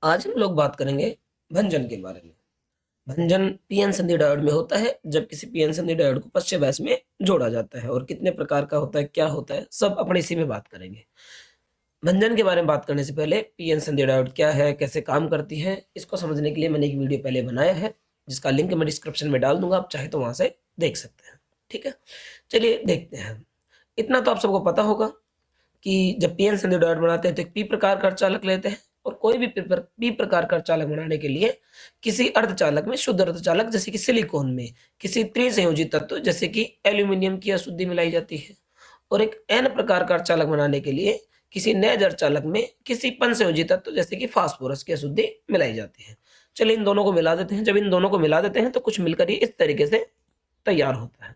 आज हम लोग बात करेंगे भंजन के बारे में। भंजन पीएन संधि डायोड में होता है जब किसी पीएन संधि डायोड को पश्च बैच में जोड़ा जाता है और कितने प्रकार का होता है, क्या होता है, सब अपने इसी में बात करेंगे। भंजन के बारे में बात करने से पहले पीएन संधि डायोड क्या है, कैसे काम करती है, इसको समझने के लिए मैंने एक वीडियो पहले बनाया है जिसका लिंक मैं डिस्क्रिप्शन में डाल दूंगा, आप चाहे तो वहां से देख सकते हैं। ठीक है, चलिए देखते हैं। इतना तो आप सबको पता होगा कि जब पीएन संधि डायोड बनाते हैं तो एक पी प्रकार का अर्धचालक लेते हैं और कोई भी पी प्रकार का अर्धचालक बनाने के लिए किसी अर्धचालक में शुद्ध अर्धचालक जैसे कि सिलिकॉन में किसी त्रिसंयोजी तत्व जैसे कि एल्यूमिनियम की अशुद्धि मिलाई जाती है और एक एन प्रकार का अर्धचालक बनाने के लिए किसी नए अर्धचालक में किसी पंचसंयोजी तत्व जैसे कि फास्फोरस की अशुद्धि मिलाई जाती है। चलिए इन दोनों को मिला देते हैं। जब इन दोनों को मिला देते हैं तो कुछ मिलकर ये इस तरीके से तैयार होता है।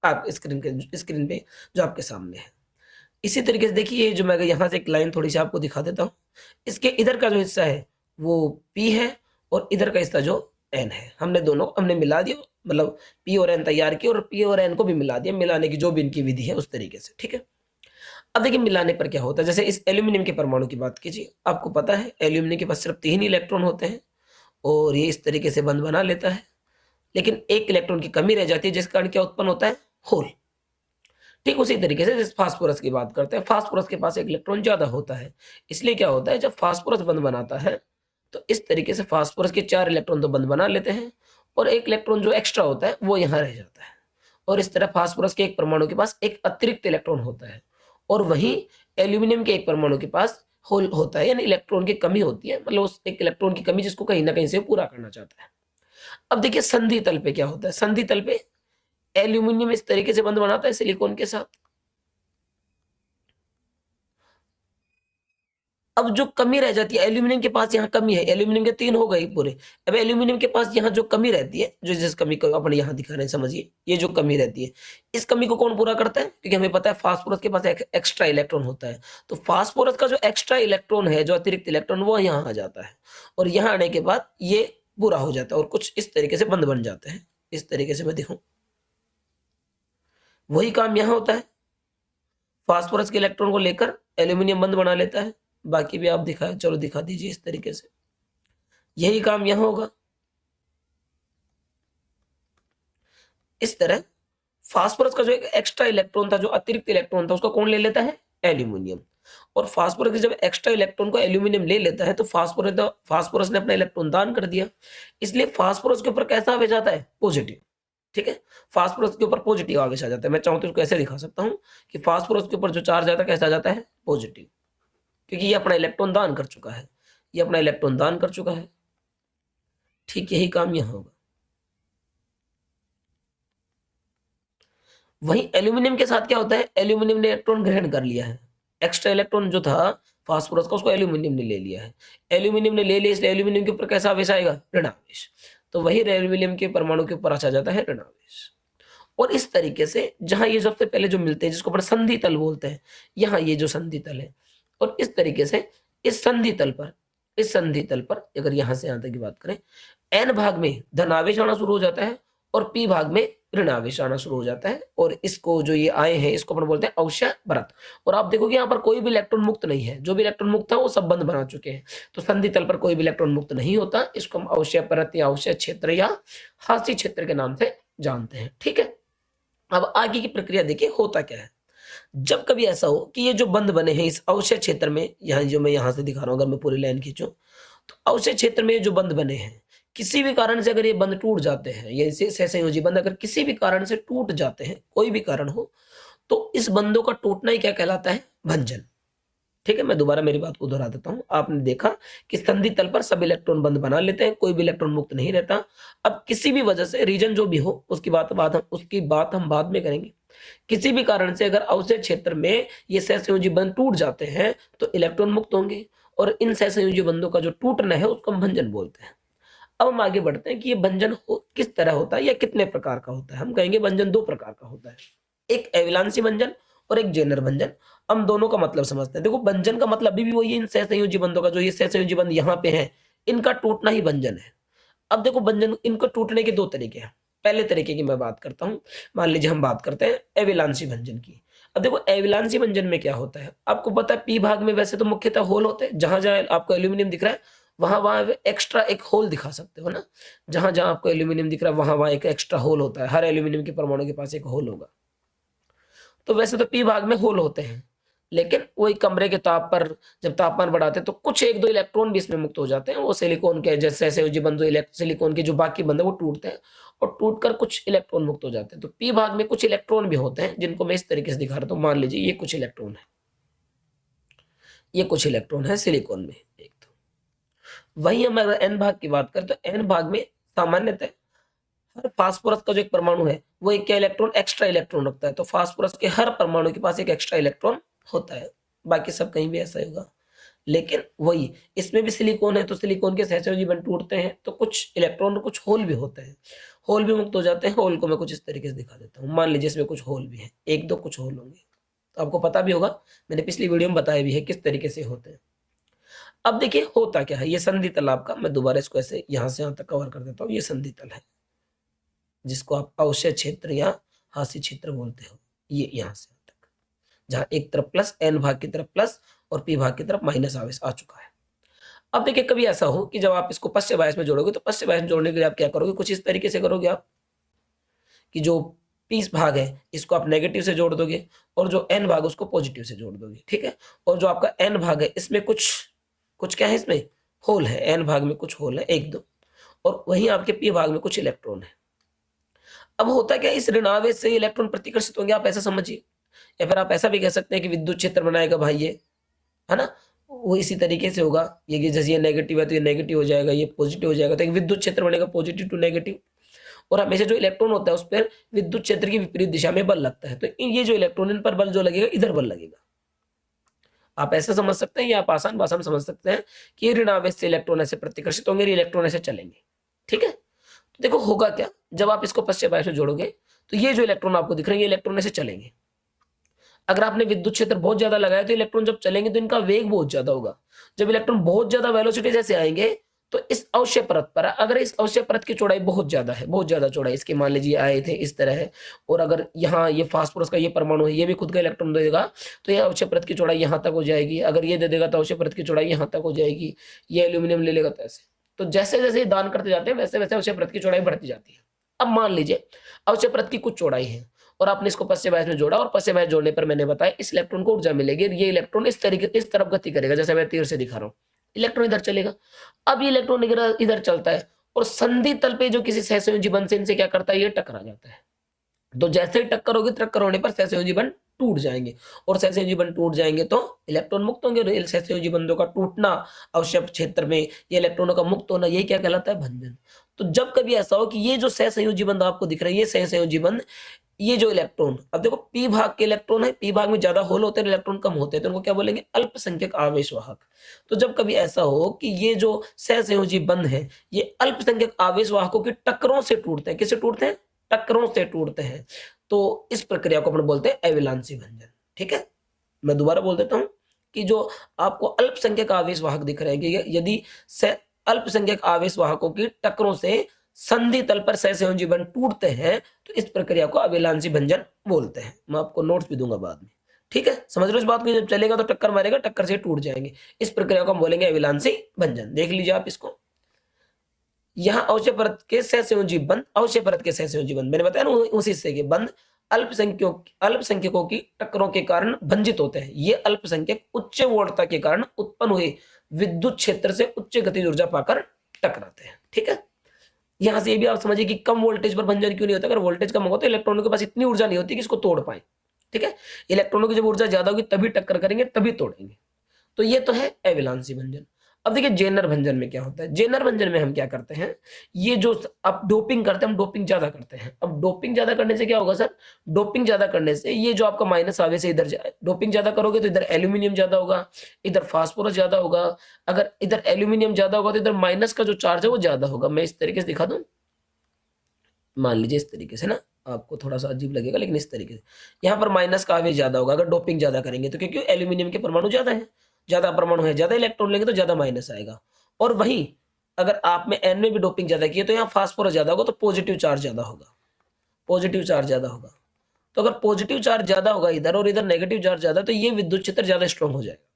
आप स्क्रीन पे जो आपके सामने है, इसी तरीके से देखिए, जो मैं यहाँ से एक लाइन थोड़ी सी आपको दिखा देता हूँ। इसके इधर का जो हिस्सा है वो P है और इधर का हिस्सा जो N है, हमने मिला दिया, मतलब P और N तैयार किया और P और N को भी मिला दिया, मिलाने की जो भी इनकी विधि है उस तरीके से। ठीक है, अब देखिए मिलाने पर क्या होता है। जैसे इस एल्यूमिनियम के परमाणु की बात कीजिए, आपको पता है एल्यूमिनियम के पास सिर्फ 3 इलेक्ट्रॉन होते हैं और ये इस तरीके से बंध बना लेता है, लेकिन एक इलेक्ट्रॉन की कमी रह जाती है जिस कारण क्या उत्पन्न होता है, होल। ठीक उसी तरीके से जिस फास्फोरस की बात करते हैं, फास्फोरस के पास एक इलेक्ट्रॉन ज्यादा होता है, इसलिए क्या होता है जब फास्फोरस बंध बनाता है तो इस तरीके से फास्फोरस के 4 इलेक्ट्रॉन तो बंध बना लेते हैं और एक इलेक्ट्रॉन जो एक्स्ट्रा होता है वो यहाँ रह जाता है और इस तरह फास्फोरस के एक परमाणु के पास एक अतिरिक्त इलेक्ट्रॉन होता है और वहीं एल्यूमिनियम के एक परमाणु के पास होल होता है, यानी इलेक्ट्रॉन की कमी होती है, मतलब उस एक इलेक्ट्रॉन की कमी जिसको कहीं ना कहीं से पूरा करना चाहता है। अब देखिए संधि तल पे क्या होता है। संधि तल पे एल्यूमिनियम इस तरीके से बंध बनाता है सिलिकॉन के साथ। अब जो कमी रह जाती है एल्यूमिनियम के पास, यहाँ कमी है, एल्यूमिनियम के 3 हो गए पूरे। अब एल्यूमिनियम के पास यहाँ जो कमी रहती है, जो जिस कमी को अपन यहाँ दिखा रहे हैं, समझिए ये जो कमी रहती है, इस कमी को कौन पूरा करता है, क्योंकि हमें पता है फास्फोरस के पास एक्स्ट्रा इलेक्ट्रॉन होता है, तो फास्फोरस का जो एक्स्ट्रा इलेक्ट्रॉन है, जो अतिरिक्त इलेक्ट्रॉन, वो यहाँ आ जाता है और यहाँ आने के बाद ये पूरा हो जाता है और कुछ इस तरीके से बंद बन जाते हैं। इस तरीके से मैं दिखाऊं, वही काम यहाँ होता है, फास्फोरस के इलेक्ट्रॉन को लेकर एल्यूमिनियम बंद बना लेता है। बाकी भी आप दिखाए, चलो दिखा दीजिए इस तरीके से, यही काम यहां होगा। इस तरह फास्फोरस का जो एक्स्ट्रा इलेक्ट्रॉन था, जो अतिरिक्त इलेक्ट्रॉन था, उसको कौन ले लेता है, एल्यूमिनियम। और फास्फोरस के जब एक्स्ट्रा इलेक्ट्रॉन को एल्यूमिनियम ले लेता है तो फास्फोरस ने अपना इलेक्ट्रॉन दान कर दिया, इसलिए फास्फोरस के ऊपर कैसा आवेश आता है, पॉजिटिव। ठीक है, फास्फोरस के ऊपर पॉजिटिव आवेश आ जाता है। मैं चाहूं तो इसको ऐसे दिखा सकता हूं कि फास्फोरस के ऊपर जो चार्ज आता है कैसा आ जाता है, पॉजिटिव, क्योंकि ये अपना इलेक्ट्रॉन दान कर चुका है, ये अपना इलेक्ट्रॉन दान कर चुका है। ठीक यही काम यहां होगा। वहीं एल्यूमिनियम के साथ क्या होता है, एल्यूमिनियम ने इलेक्ट्रॉन ग्रहण कर लिया है, एक्स्ट्रा इलेक्ट्रॉन जो था फास्फोरस का उसको एल्यूमिनियम ने ले लिया है। एल्यूमिनियम ने ले लिया, इसलिए एल्यूमिनियम के ऊपर कैसा आवेश आएगा, ऋणावेश। तो वही एल्यूमिनियम के परमाणु के ऊपर आ जाता है ऋणावेश। और इस तरीके से जहां ये सबसे पहले जो मिलते हैं, जिसको अपन संधि तल बोलते हैं, यहाँ ये जो संधि तल है, और इस तरीके से इस संधि तल पर, अगर यहां से यहां तक की बात करें, एन भाग में धनावेश आना शुरू हो जाता है और पी भाग में ऋणावेश आना शुरू हो जाता है और इसको जो ये आए हैं इसको अपन बोलते हैं अवक्षय व्रत। और आप देखोगे यहाँ पर कोई भी इलेक्ट्रॉन मुक्त नहीं है, जो भी इलेक्ट्रॉन मुक्त था वो सब बंद बना चुके हैं, तो संधि तल पर कोई भी इलेक्ट्रॉन मुक्त नहीं होता। इसको हम अवक्षय परत या अवक्षय क्षेत्र या हासी क्षेत्र के नाम से जानते हैं। ठीक है, अब आगे की प्रक्रिया देखिए होता क्या है। जब कभी ऐसा हो कि ये जो बंद बने हैं इस अवक्षय क्षेत्र में, यहाँ जो मैं यहाँ से दिखा रहा हूँ, अगर मैं पूरी लाइन खींचूं तो अवक्षय क्षेत्र में जो बंद बने हैं, किसी भी कारण से अगर ये बंद टूट जाते हैं, ये सहसंयोजी बंद अगर किसी भी कारण से टूट जाते हैं, कोई भी कारण हो, तो इस बंधों का टूटना ही क्या कहलाता है, भंजन। ठीक है, मैं दोबारा मेरी बात को दोहरा देता हूं। आपने देखा कि संधि तल पर सब इलेक्ट्रॉन बंद बना लेते हैं, कोई भी इलेक्ट्रॉन मुक्त नहीं रहता। अब किसी भी वजह से, रीजन जो भी हो, उसकी बात हम बाद में करेंगे। किसी भी कारण से अगर अवक्षय क्षेत्र में ये सहसंयोजी बंध टूट जाते हैं तो इलेक्ट्रॉन मुक्त होंगे और इन सहसंयोजी बंधों का जो टूटना है उसको हम भंजन बोलते हैं। अब हम आगे बढ़ते हैं कि ये भंजन किस तरह होता है या कितने प्रकार का होता है। हम कहेंगे भंजन 2 प्रकार का होता है, एक एविलांसी भंजन और एक जेनर भंजन। हम दोनों का मतलब समझते हैं। देखो भंजन का मतलब अभी भी वही है, इन सहसंयोजी बंधों का, जो ये सहसंयोजी बंध यहाँ पे है, इनका टूटना ही भंजन है। अब देखो भंजन, इनको टूटने के 2 तरीके हैं। पहले तरीके की मैं बात करता हूं, मान लीजिए हम बात करते हैं एविलांसी भंजन की। अब देखो एविलांसी भंजन में क्या होता है, आपको पता है पी भाग में वैसे तो मुख्यतः होल होते हैं, जहां जहां आपको एल्यूमिनियम दिख रहा है वहां एक्स्ट्रा एक होल दिखा सकते हो ना, जहां जहां आपको एल्यूमिनियम दिख रहा है वहां वहां एक एक्स्ट्रा होल होता है, हर एल्यूमिनियम के परमाणु के पास एक होल होगा। तो वैसे तो पी भाग में होल होते हैं, लेकिन वही कमरे के ताप पर जब तापमान बढ़ाते हैं तो कुछ एक दो इलेक्ट्रॉन भी इसमें मुक्त हो जाते हैं, वो सिलिकॉन के जैसे सहसंयोजी बंध, सिलिकॉन के जो बाकी बंध है वो टूटते हैं और टूटकर कुछ इलेक्ट्रॉन मुक्त हो जाते हैं। तो पी भाग में कुछ इलेक्ट्रॉन भी होते हैं जिनको मैं इस तरीके से दिखा रहा हूँ। मान लीजिए ये कुछ इलेक्ट्रॉन है, ये कुछ इलेक्ट्रॉन है सिलिकॉन में एक। तो वही हम अगर एन भाग की बात करें तो एन भाग में सामान्यतः हर फास्फोरस का जो एक परमाणु है वो एक क्या इलेक्ट्रॉन एक्स्ट्रा इलेक्ट्रॉन रखता है। तो फास्फोरस के हर परमाणु के पास एक एक्स्ट्रा इलेक्ट्रॉन होता है, बाकी सब कहीं भी ऐसा ही होगा। लेकिन वही इसमें भी सिलिकॉन है तो सिलिकॉन के सहसंयोजी बंध टूटते हैं तो कुछ इलेक्ट्रॉन और कुछ होल भी होते हैं, होल भी मुक्त हो जाते हैं। होल को मैं कुछ इस तरीके से दिखा देता हूँ। मान लीजिए इसमें कुछ होल भी है, एक दो कुछ होल होंगे, तो आपको पता भी होगा, मैंने पिछली वीडियो में बताया भी है किस तरीके से होते हैं। अब देखिए होता क्या है, ये संधि तल आपका, मैं दोबारा इसको ऐसे यहां से यहां तक कवर कर देता हूँ। ये संधि तल है जिसको आप अवशय क्षेत्र या हास्य क्षेत्र बोलते हो। ये यहां से यहां तक, जहां एक तरफ प्लस, एन भाग की तरफ प्लस और पी भाग की तरफ माइनस आवेश आ चुका है। अब देखिए कभी ऐसा हो कि जब आप इसको पश्चिम बायस में जोड़ोगे तो पश्चिम बायस में जोड़ने के लिए आप क्या करोगे, कुछ इस तरीके से करोगे आप कि जो पी भाग है इसको आप नेगेटिव से जोड़ दोगे और जो एन भाग उसको पॉजिटिव से जोड़ दोगे, ठीक है। और जो आपका एन भाग है इसमें कुछ कुछ क्या है, इसमें होल है, एन भाग में कुछ होल है एक दो, और वहीं आपके पी भाग में कुछ इलेक्ट्रॉन है। अब होता क्या है, इस ऋणावेश से इलेक्ट्रॉन प्रतिकर्षित होंगे, आप ऐसा समझिए, या फिर आप ऐसा भी कह सकते हैं कि विद्युत क्षेत्र बनाएगा भाई ये, है ना, वो इसी तरीके से होगा। ये जैसे ये नेगेटिव है तो ये नेगेटिव हो जाएगा, ये पॉजिटिव हो जाएगा, तो एक विद्युत क्षेत्र बनेगा पॉजिटिव टू नेगेटिव। और हमेशा जो इलेक्ट्रॉन होता है उस पर विद्युत क्षेत्र की विपरीत दिशा में बल लगता है, तो ये जो इलेक्ट्रॉन इन पर बल जो लगेगा इधर बल लगेगा। आप ऐसे समझ सकते हैं या आप आसान भाषा में समझ सकते हैं कि ये ऋणावेश से इलेक्ट्रॉन ऐसे प्रतिकर्षित होंगे, ये इलेक्ट्रॉन ऐसे चलेंगे, ठीक है। तो देखो होगा क्या, जब आप इसको पश्चिम बायस में जोड़ोगे तो ये जो इलेक्ट्रॉन आपको दिख रहे हैं ये इलेक्ट्रॉन ऐसे चलेंगे। अगर आपने विद्युत क्षेत्र बहुत ज्यादा लगाया तो इलेक्ट्रॉन जब चलेंगे तो इनका वेग बहुत ज्यादा होगा। जब इलेक्ट्रॉन बहुत ज्यादा वेलोसिटी जैसे आएंगे तो इस अवशय परत पर, अगर इस अवशय परत की चौड़ाई बहुत ज्यादा है, बहुत ज्यादा चौड़ाई इसकी मान लीजिए आए थे इस तरह है, और अगर यहाँ ये फास्फोरस का ये परमाणु है ये भी खुद का इलेक्ट्रॉन देगा तो यह अवशय परत की चौड़ाई यहाँ तक हो जाएगी। अगर ये दे देगा तो अवशय परत की चौड़ाई यहाँ तक हो जाएगी। ये एल्यूमिनियम ले लेगा तो ऐसे, तो जैसे जैसे दान करते जाते हैं वैसे वैसे अवशय परत की चौड़ाई बढ़ती जाती है। अब मान लीजिए अवशय परत की कुछ चौड़ाई है और आपने इसको पश्चिम बायस में जोड़ा, और पश्चिम बायस जोड़ने पर मैंने बताया इस इलेक्ट्रॉन को ऊर्जा मिलेगी, ये इलेक्ट्रॉन इस तरीके इस तरफ गति करेगा, जैसे मैं तीर से दिखा रहा हूँ, इलेक्ट्रॉन इधर चलेगा। अब ये इलेक्ट्रॉन इधर चलता है और संधि तल पे जो किसी सहसंयोजी बंध से इनसे क्या करता है, ये टकरा जाता है। तो जैसे ही टक्कर होगी, टक्कर होने पर सहसंयोजी बंध टूट जाएंगे, और सहसंयोजी बंध टूट जाएंगे तो इलेक्ट्रॉन मुक्त होंगे। और सहसंयोजी बंधों का टूटना, अवशय क्षेत्र में ये इलेक्ट्रॉनों का मुक्त होना, यही क्या कहलाता है, भंजन। तो जब कभी ऐसा हो कि ये जो सहसंयोजी बंध आपको दिख रहे हैं, ये सहसंयोजी बंध, ये जो इलेक्ट्रॉन, अब देखो पी भाग के इलेक्ट्रॉन है, पी भाग में ज्यादा होल होते हैं, इलेक्ट्रॉन कम होते हैं, तो उनको क्या बोलेंगे, अल्पसंख्यक आवेश वाहक। तो जब कभी ऐसा हो कि ये जो सहसंयोजी बंध है ये अल्पसंख्यक आवेश वाहकों की टक्करों से टूटते हैं, किससे टूटते हैं, टक्करों से टूटते हैं, तो इस प्रक्रिया को अपन बोलते हैं एविलांसी भंजन, ठीक है। मैं दोबारा बोल देता हूं कि जो आपको अल्पसंख्यक आवेश वाहक दिख रहे हैं कि यदि अल्पसंख्यक आवेश वाहकों की टक्करों से संधि तल पर सहसंयोजी बंध टूटते हैं तो इस प्रक्रिया को अभिलांसी भंजन बोलते हैं। मैं आपको नोट्स भी दूंगा बाद में, ठीक है। समझ लो इस बात को, जब चलेगा तो टक्कर मारेगा, टक्कर से टूट जाएंगे, इस प्रक्रिया को हम बोलेंगे अभिलांसी भंजन। देख लीजिए आप इसको, यहाँ अवशय परत के सहसंयोजी बंध, अवशय परत के सहसंयोजी बंध मैंने बताया ना, उस हिस्से के बंध अल्पसंख्यकों की टक्करों के कारण भंजित होते हैं। ये अल्पसंख्यक उच्च वोल्टता के कारण उत्पन्न हुए विद्युत क्षेत्र से उच्च गतिज ऊर्जा पाकर टकराते हैं, ठीक है। यहां से ये भी आप समझिए कि कम वोल्टेज पर भंजन क्यों नहीं होता, अगर वोल्टेज कम होगा तो इलेक्ट्रॉनों के पास इतनी ऊर्जा नहीं होती कि इसको तोड़ पाए, ठीक है। इलेक्ट्रॉनों की जब ऊर्जा ज्यादा होगी तभी टक्कर करेंगे, तभी तोड़ेंगे। तो ये तो है एविलांसी भंजन। अब देखिए जेनर भंजन में क्या होता है, जेनर भंजन में हम क्या करते हैं, ये जो अब डोपिंग करते हैं, हम डोपिंग ज्यादा करते हैं। अब डोपिंग ज्यादा करने से क्या होगा सर, डोपिंग ज्यादा करने से ये जो आपका माइनस आवेश है इधर जाए, डोपिंग ज्यादा करोगे तो इधर एल्यूमिनियम ज्यादा होगा, इधर फास्फोरस ज्यादा होगा। अगर इधर एल्यूमिनियम ज्यादा होगा तो इधर माइनस का जो चार्ज है वो ज्यादा होगा। मैं इस तरीके से दिखा दूं, मान लीजिए इस तरीके से ना, आपको थोड़ा सा अजीब लगेगा लेकिन इस तरीके से, यहाँ पर माइनस का आवेश ज्यादा होगा अगर डोपिंग ज्यादा करेंगे तो, क्योंकि एल्यूमिनियम के परमाणु ज्यादा है, ज्यादा परमाणु है, ज्यादा इलेक्ट्रॉन लेंगे तो ज्यादा माइनस आएगा। और वहीं अगर आप में एन में भी डोपिंग ज्यादा की है तो यहाँ फास्फोरस ज्यादा होगा, तो पॉजिटिव चार्ज ज्यादा होगा, पॉजिटिव चार्ज ज्यादा होगा। तो अगर पॉजिटिव चार्ज ज्यादा होगा इधर और इधर नेगेटिव चार्ज ज्यादा, तो ये विद्युत क्षेत्र ज्यादा स्ट्रॉन्ग हो जाएगा।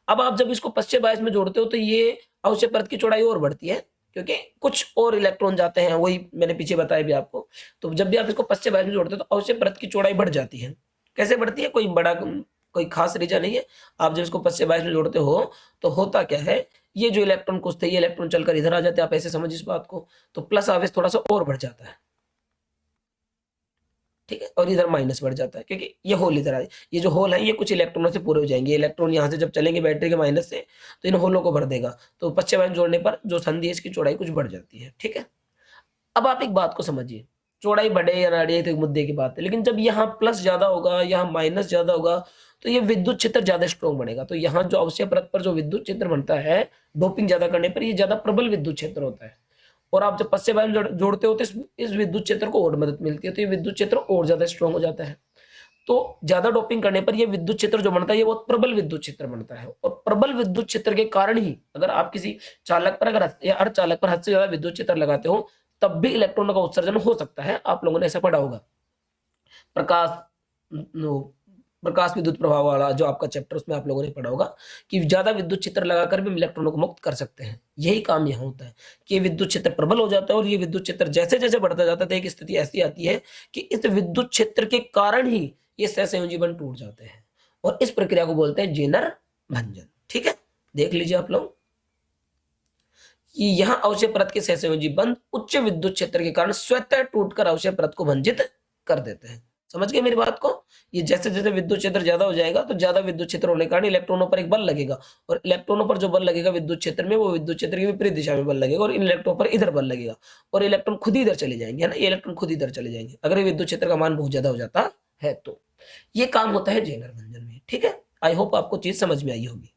अब आप जब इसको 5/22 में जोड़ते हो तो ये अवक्षय परत की चौड़ाई और बढ़ती है, क्योंकि कुछ और इलेक्ट्रॉन जाते हैं, वही मैंने पीछे बताया भी आपको। तो जब भी आप इसको 5/22 में जोड़ते हो तो अवक्षय परत की चौड़ाई बढ़ जाती है। कैसे बढ़ती है, कोई खास रीजन नहीं है। आप जब इसको 5/22 में जोड़ते हो तो होता क्या है, ये जो इलेक्ट्रॉन कुछ थे ये इलेक्ट्रॉन चलकर इधर आ जाते हैं, आप ऐसे समझ इस बात को। तो प्लस आवेश थोड़ा सा और बढ़ जाता है, ठीक है, और इधर माइनस बढ़ जाता है, क्योंकि ये होल इधर आए, ये जो होल है ये कुछ इलेक्ट्रॉनों से पूरे हो जाएंगे। इलेक्ट्रॉन यहाँ से जब चलेंगे बैटरी के माइनस से तो इन होलों को भर देगा, तो 5/22 जोड़ने पर जो संधि है इसकी चौड़ाई कुछ बढ़ जाती है, ठीक है। अब आप एक बात को समझिए, चौड़ाई बढ़े या ना बढ़े तो एक मुद्दे की बात है, लेकिन जब यहाँ प्लस ज्यादा होगा, यहाँ माइनस ज्यादा होगा, तो ये विद्युत क्षेत्र ज्यादा स्ट्रॉन्ग बनेगा। तो यहाँ जो अवक्षय परत पर जो विद्युत क्षेत्र बनता है डोपिंग ज्यादा करने पर, ये ज्यादा प्रबल विद्युत क्षेत्र होता है। और आप जब 5/22 में जोड़ते हो तो इस विद्युत क्षेत्र को और मदद मिलती है, तो ये विद्युत क्षेत्र और ज्यादा स्ट्रॉन्ग हो जाता है। तो ज्यादा डोपिंग करने पर ये विद्युत क्षेत्र जो बनता है ये बहुत प्रबल विद्युत क्षेत्र बनता है। और प्रबल विद्युत क्षेत्र के कारण ही अगर आप किसी चालक पर या अर्धचालक पर हद से ज्यादा विद्युत क्षेत्र लगाते हो तब भी इलेक्ट्रॉनों का उत्सर्जन हो सकता है। आप लोगों ने ऐसा पढ़ा होगा, प्रकाश प्रकाश विद्युत प्रभाव वाला जो आपका चैप्टर, उसमें आप लोगों ने पढ़ा होगा कि ज्यादा विद्युत क्षेत्र लगाकर भी हम इलेक्ट्रॉनों को मुक्त कर सकते हैं। यही काम यहाँ होता है कि विद्युत क्षेत्र प्रबल हो जाता है, और ये विद्युत क्षेत्र जैसे जैसे बढ़ता जाता है एक स्थिति ऐसी आती है कि इस विद्युत क्षेत्र के कारण ही ये सहसंयोजी बंध टूट जाते हैं, और इस प्रक्रिया को बोलते हैं जेनर भंजन, ठीक है। देख लीजिए आप लोग कि यहाँ अवक्षय परत के सहसंयोजी बंध उच्च विद्युत क्षेत्र के कारण स्वतः टूटकर अवक्षय परत को भंजित कर देते हैं। समझ गए मेरी बात को। ये जैसे जैसे विद्युत क्षेत्र ज्यादा हो जाएगा तो ज्यादा विद्युत क्षेत्र होने के कारण इलेक्ट्रॉनों पर एक बल लगेगा, और इलेक्ट्रॉनों पर जो बल लगेगा विद्युत क्षेत्र में, वो विद्युत क्षेत्र की विपरीत दिशा में बल लगेगा, और इन इलेक्ट्रॉनों पर इधर बल लगेगा, और इलेक्ट्रॉन खुद ही इधर चले जाएंगे, है ना। ये इलेक्ट्रॉन खुद इधर चले जाएंगे अगर ये विद्युत क्षेत्र का मान बहुत ज्यादा हो जाता है। तो ये काम होता है जेनर भंजन में, ठीक है। आई होप आपको चीज समझ में आई होगी।